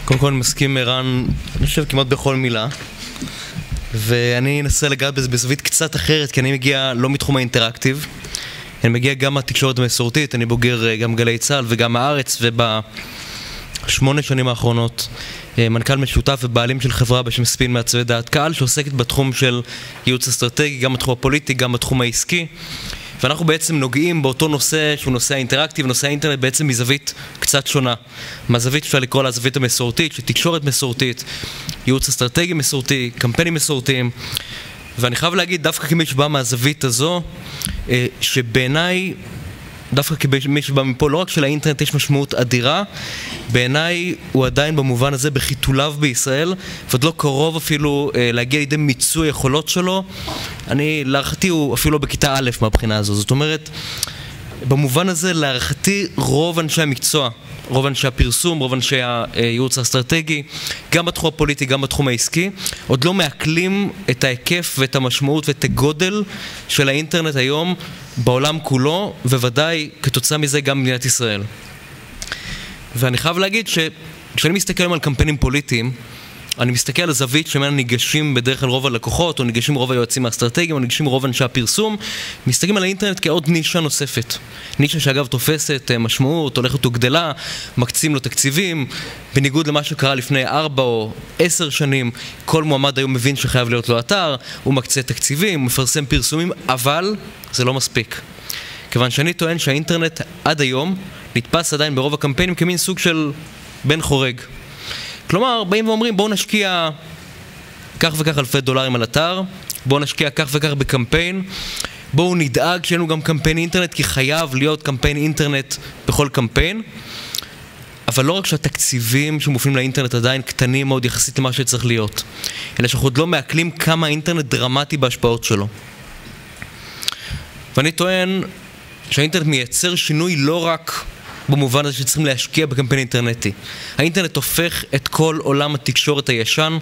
קודם כל אני מסכים ערן, אני חושב כמעט בכל מילה, ואני אנסה לגעת בזה בזווית קצת אחרת, כי אני מגיע לא מתחום האינטראקטיב, אני מגיע גם מהתקשורת המסורתית, אני בוגר גם גלי צה"ל וגם הארץ, וב8 שנים האחרונות מנכ"ל משותף ובעלים של חברה בשם ספין מעצבי דעת קהל, שעוסקת בתחום של ייעוץ אסטרטגי, גם בתחום הפוליטי, גם בתחום העסקי, ואנחנו בעצם נוגעים באותו נושא שהוא נושא האינטראקטיב, נושא האינטרנט בעצם מזווית קצת שונה. מהזווית אפשר לקרוא לה זווית המסורתית, של תקשורת מסורתית, ייעוץ אסטרטגי מסורתי, קמפיינים מסורתיים. ואני חייב להגיד, דווקא כמי שבא מהזווית הזו, שבעיניי, דווקא כמי שבא מפה, לא רק שלאינטרנט יש משמעות אדירה, בעיניי הוא עדיין במובן הזה בחיתוליו בישראל, ועוד לא קרוב אפילו להגיע לידי מיצוי יכולות שלו. להערכתי הוא אפילו לא בכיתה א' מהבחינה הזו. זאת אומרת, במובן הזה להערכתי רוב אנשי המקצוע, רוב אנשי הפרסום, רוב אנשי הייעוץ האסטרטגי, גם בתחום הפוליטי, גם בתחום העסקי, עוד לא מעכלים את ההיקף ואת המשמעות ואת הגודל של האינטרנט היום בעולם כולו, וודאי כתוצאה מזה גם במדינת ישראל. ואני חייב להגיד שכשאני מסתכל על קמפיינים פוליטיים, אני מסתכל על הזווית שמנה ניגשים בדרך כלל רוב הלקוחות, או ניגשים רוב היועצים האסטרטגיים, או ניגשים רוב אנשי הפרסום, מסתכלים על האינטרנט כעוד נישה נוספת. נישה שאגב תופסת משמעות, הולכת וגדלה, מקצים לו תקציבים, בניגוד למה שקרה לפני 4 או 10 שנים, כל מועמד היום מבין שחייב להיות לו אתר, הוא מקצה תקציבים, הוא מפרסם פרסומים, אבל זה לא מספיק. כיוון שאני טוען שהאינטרנט עד היום נתפס עדיין ברוב הקמפיינים כמין סוג של בן חורג. כלומר, באים ואומרים, בואו נשקיע כך וכך אלפי דולרים על אתר, בואו נשקיע כך וכך בקמפיין, בואו נדאג שיהיה לנו גם קמפיין אינטרנט, כי חייב להיות קמפיין אינטרנט בכל קמפיין, אבל לא רק שהתקציבים שמופנים לאינטרנט עדיין קטנים מאוד יחסית למה שצריך להיות, אלא שאנחנו עוד לא מעכלים כמה האינטרנט דרמטי בהשפעות שלו. ואני טוען שהאינטרנט מייצר שינוי לא רק במובן הזה שצריכים להשקיע בקמפיין אינטרנטי. האינטרנט הופך את כל עולם התקשורת הישן,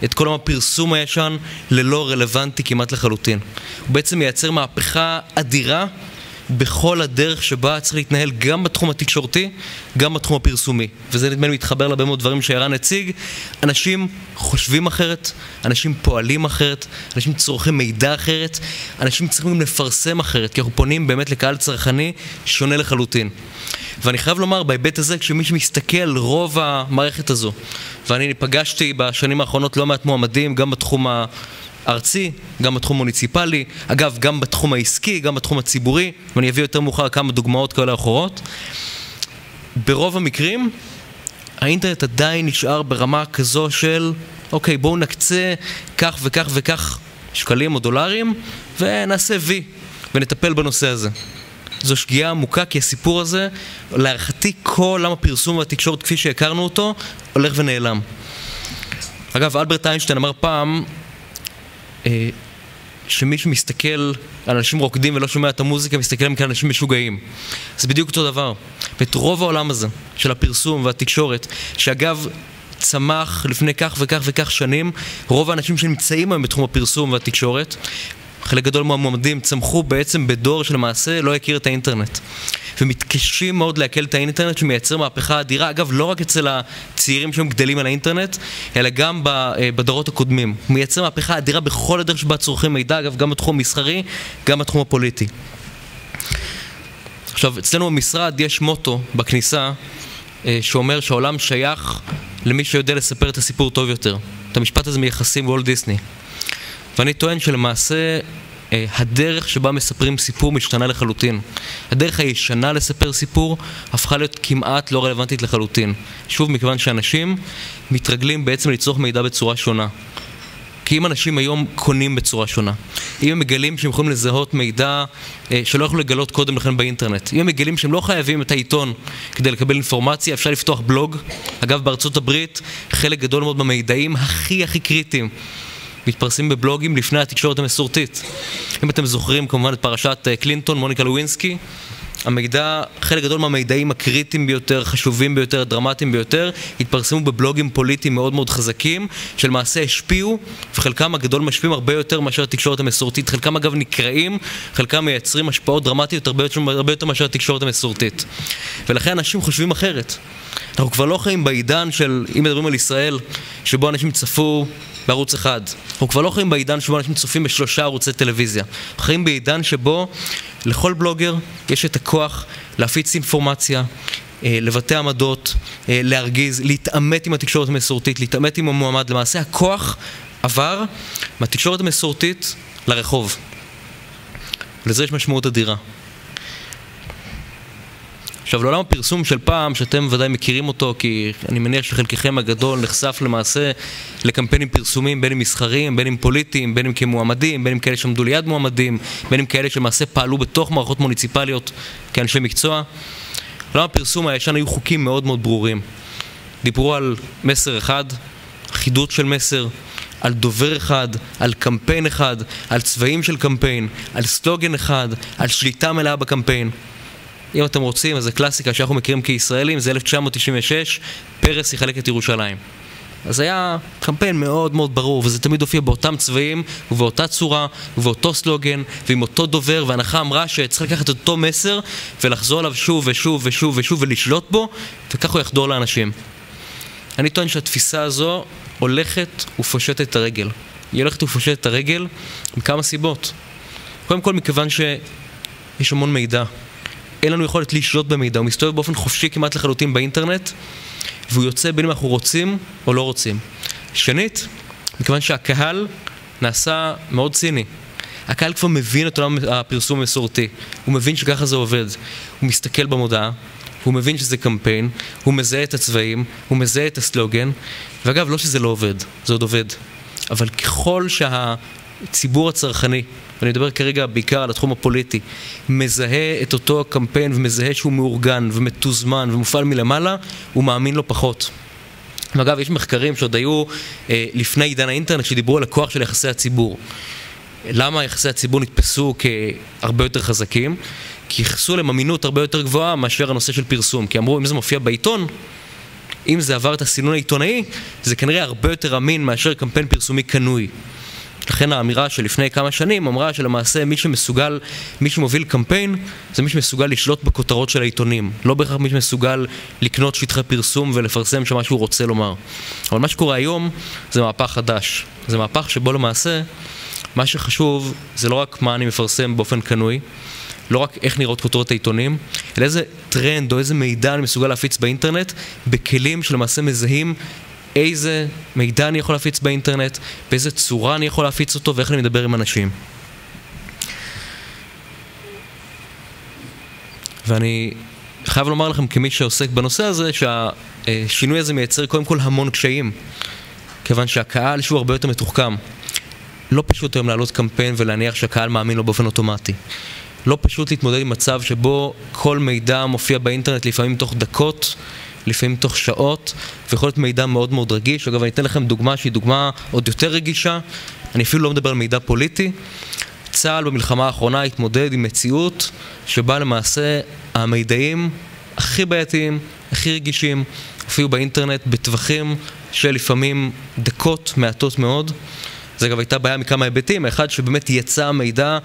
את כל עולם הפרסום הישן, ללא רלוונטי כמעט לחלוטין. הוא בעצם מייצר מהפכה אדירה בכל הדרך שבה צריך להתנהל גם בתחום התקשורתי, גם בתחום הפרסומי. וזה נדמה לי מתחבר להרבה מאוד דברים שערן הציג. אנשים חושבים אחרת, אנשים פועלים אחרת, אנשים צורכים מידע אחרת, אנשים צריכים לפרסם אחרת, כי אנחנו פונים באמת לקהל צרכני שונה לחלוטין. ואני חייב לומר, בהיבט הזה, כשמי שמסתכל על רוב המערכת הזו, ואני פגשתי בשנים האחרונות לא מעט מועמדים, גם בתחום הארצי, גם בתחום מוניציפלי, אגב, גם בתחום העסקי, גם בתחום הציבורי, ואני אביא יותר מאוחר כמה דוגמאות כאלה אחרות. ברוב המקרים, האינטרנט עדיין נשאר ברמה כזו של, אוקיי, בואו נקצה כך וכך וכך שקלים או דולרים, ונעשה וי, ונטפל בנושא הזה. זו שגיאה עמוקה, כי הסיפור הזה, להערכתי כל עולם הפרסום והתקשורת כפי שהכרנו אותו, הולך ונעלם. אגב, אלברט איינשטיין אמר פעם, שמי שמסתכל על אנשים רוקדים ולא שומע את המוזיקה, מסתכל עליהם כאנשים משוגעים. זה בדיוק אותו דבר. ואת רוב העולם הזה, של הפרסום והתקשורת, שאגב, צמח לפני כך וכך וכך שנים, רוב האנשים שנמצאים היום בתחום הפרסום והתקשורת, חלק גדול מהמועמדים צמחו בעצם בדור שלמעשה לא הכיר את האינטרנט. ומתקשים מאוד להקל את האינטרנט שמייצר מהפכה אדירה, אגב לא רק אצל הצעירים שהם גדלים על האינטרנט, אלא גם בדורות הקודמים. הוא מייצר מהפכה אדירה בכל הדרך שבה צורכים מידע, אגב גם בתחום המסחרי, גם בתחום הפוליטי. עכשיו, אצלנו במשרד יש מוטו בכניסה שאומר שהעולם שייך למי שיודע לספר את הסיפור טוב יותר. את המשפט הזה מייחסים וולט דיסני. ואני טוען שלמעשה הדרך שבה מספרים סיפור משתנה לחלוטין. הדרך הישנה לספר סיפור הפכה להיות כמעט לא רלוונטית לחלוטין. שוב, מכיוון שאנשים מתרגלים בעצם לצרוך מידע בצורה שונה. כי אם אנשים היום קונים בצורה שונה, אם הם מגלים שהם יכולים לזהות מידע שלא יכולו לגלות קודם לכן באינטרנט, אם הם מגלים שהם לא חייבים את העיתון כדי לקבל אינפורמציה, אפשר לפתוח בלוג. אגב, בארצות הברית חלק גדול מאוד מהמידעים הכי קריטיים מתפרסמים בבלוגים לפני התקשורת המסורתית. אם אתם זוכרים כמובן את פרשת קלינטון, מוניקה לווינסקי, המידע, חלק גדול מהמידעים הקריטיים ביותר, חשובים ביותר, הדרמטיים ביותר, התפרסמו בבלוגים פוליטיים מאוד מאוד חזקים, שלמעשה השפיעו, וחלקם הגדול משפיעים הרבה יותר מאשר התקשורת המסורתית. חלקם אגב נקראים, חלקם מייצרים השפעות דרמטיות הרבה יותר מאשר התקשורת המסורתית. ולכן אנשים חושבים אחרת. אנחנו כבר לא חיים בעידן של, אם מדברים על ישראל, שבו אנשים צפו בערוץ אחד. אנחנו כבר לא חיים בעידן שבו אנשים צופים ב3 ערוצי טלוויזיה. אנחנו חיים בעידן שבו לכל בלוגר יש את הכוח להפיץ אינפורמציה, לבטא עמדות, להרגיז, להתעמת עם התקשורת המסורתית, להתעמת עם המועמד. למעשה הכוח עבר מהתקשורת המסורתית לרחוב. ולזה יש משמעות אדירה. עכשיו, לעולם הפרסום של פעם, שאתם ודאי מכירים אותו, כי אני מניח שחלקכם הגדול נחשף למעשה לקמפיינים פרסומיים, בין אם מסחריים, בין אם פוליטיים, בין אם כמועמדים, בין אם כאלה שעמדו ליד מועמדים, בין אם כאלה שלמעשה פעלו בתוך מערכות מוניציפליות כאנשי מקצוע. לעולם הפרסום הישן היו חוקים מאוד מאוד ברורים. דיברו על מסר אחד, חידוד של מסר, על דובר אחד, על קמפיין אחד, על צבעים של קמפיין, על סלוגן אחד, על שליטה מלאה בקמפיין. אם אתם רוצים, אז זה קלאסיקה שאנחנו מכירים כישראלים, זה 1996, פרס יחלק את ירושלים. אז היה קמפיין מאוד מאוד ברור, וזה תמיד הופיע באותם צבעים, ובאותה צורה, ובאותו סלוגן, ועם אותו דובר, והנחה אמרה שצריך לקחת את אותו מסר, ולחזור עליו שוב ושוב ושוב ושוב, ולשלוט בו, וכך הוא יחדור לאנשים. אני טוען שהתפיסה הזו הולכת ופושטת את הרגל. היא הולכת ופושטת את הרגל מכמה סיבות. קודם כל, מכיוון שיש המון מידע. אין לנו יכולת לשלוט במידע, הוא מסתובב באופן חופשי כמעט לחלוטין באינטרנט, והוא יוצא בין אם אנחנו רוצים או לא רוצים. שנית, מכיוון שהקהל נעשה מאוד ציני. הקהל כבר מבין את עולם הפרסום המסורתי, הוא מבין שככה זה עובד. הוא מסתכל במודעה, הוא מבין שזה קמפיין, הוא מזהה את הצבעים, הוא מזהה את הסלוגן, ואגב, לא שזה לא עובד, זה עוד עובד. אבל ככל הציבור הצרכני, ואני מדבר כרגע בעיקר על התחום הפוליטי, מזהה את אותו קמפיין ומזהה שהוא מאורגן ומתוזמן ומופעל מלמעלה, הוא מאמין לו פחות. ואגב, יש מחקרים שעוד היו לפני עידן האינטרנט שדיברו על הכוח של יחסי הציבור. למה יחסי הציבור נתפסו כהרבה יותר חזקים? כי יחסו להם אמינות הרבה יותר גבוהה מאשר הנושא של פרסום. כי אמרו, אם זה מופיע בעיתון, אם זה עבר את הסינון העיתונאי, זה כנראה הרבה יותר אמין מאשר קמפיין פרסומי קנוי. לכן האמירה שלפני כמה שנים אמרה שלמעשה מי שמוביל קמפיין זה מי שמסוגל לשלוט בכותרות של העיתונים, לא בהכרח מי שמסוגל לקנות שטחי פרסום ולפרסם שמה שהוא רוצה לומר. אבל מה שקורה היום זה מהפך חדש. זה מהפך שבו למעשה מה שחשוב זה לא רק מה אני מפרסם באופן קנוי, לא רק איך נראות כותרות העיתונים, אלא איזה טרנד או איזה מידע אני מסוגל להפיץ באינטרנט בכלים שלמעשה מזהים איזה מידע אני יכול להפיץ באינטרנט, באיזה צורה אני יכול להפיץ אותו ואיך אני מדבר עם אנשים. ואני חייב לומר לכם כמי שעוסק בנושא הזה שהשינוי הזה מייצר קודם כל המון קשיים, כיוון שהקהל שהוא הרבה יותר מתוחכם. לא פשוט היום לעלות קמפיין ולהניח שהקהל מאמין לו באופן אוטומטי. לא פשוט להתמודד עם מצב שבו כל מידע מופיע באינטרנט לפעמים תוך דקות, לפעמים תוך שעות, ויכול להיות מידע מאוד מאוד רגיש. אגב, אני אתן לכם דוגמה שהיא דוגמה עוד יותר רגישה. אני אפילו לא מדבר על מידע פוליטי. צה"ל במלחמה האחרונה התמודד עם מציאות שבה למעשה המידעים הכי בעייתיים, הכי רגישים, הופיעו באינטרנט בטווחים של לפעמים דקות מעטות מאוד. זה אגב הייתה בעיה מכמה היבטים. האחד שבאמת יצא מידע,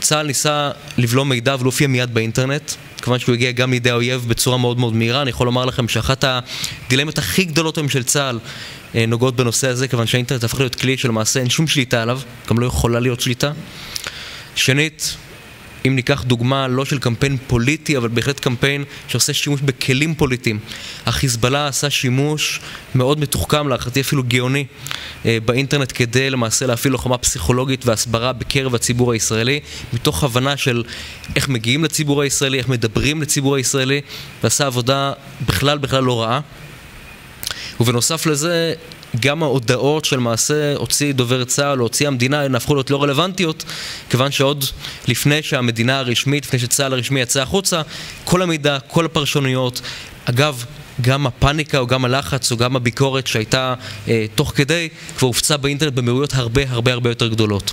צה"ל ניסה לבלום מידע ולא הופיע מיד באינטרנט, כיוון שהוא הגיע גם לידי האויב בצורה מאוד מאוד מהירה. אני יכול לומר לכם שאחת הדילמות הכי גדולות היום של צה"ל נוגעות בנושא הזה, כיוון שהאינטרנט הפך להיות כלי שלמעשה אין שום שליטה עליו, גם לא יכולה להיות שליטה. שנית, אם ניקח דוגמה לא של קמפיין פוליטי, אבל בהחלט קמפיין שעושה שימוש בכלים פוליטיים. החיזבאללה עשה שימוש מאוד מתוחכם, להערכתי אפילו גאוני, באינטרנט כדי למעשה להפעיל לוחמה פסיכולוגית והסברה בקרב הציבור הישראלי, מתוך הבנה של איך מגיעים לציבור הישראלי, איך מדברים לציבור הישראלי, ועשה עבודה בכלל לא רעה. ובנוסף לזה, גם ההודעות של מעשה הוציא דובר צה"ל או הוציא המדינה הן הפכו להיות לא רלוונטיות, כיוון שעוד לפני שהמדינה הרשמית, לפני שצה"ל הרשמי יצא החוצה, כל המידע, כל הפרשנויות, אגב, גם הפאניקה או גם הלחץ או גם הביקורת שהייתה תוך כדי, כבר הופצה באינטרנט במהירויות הרבה יותר גדולות.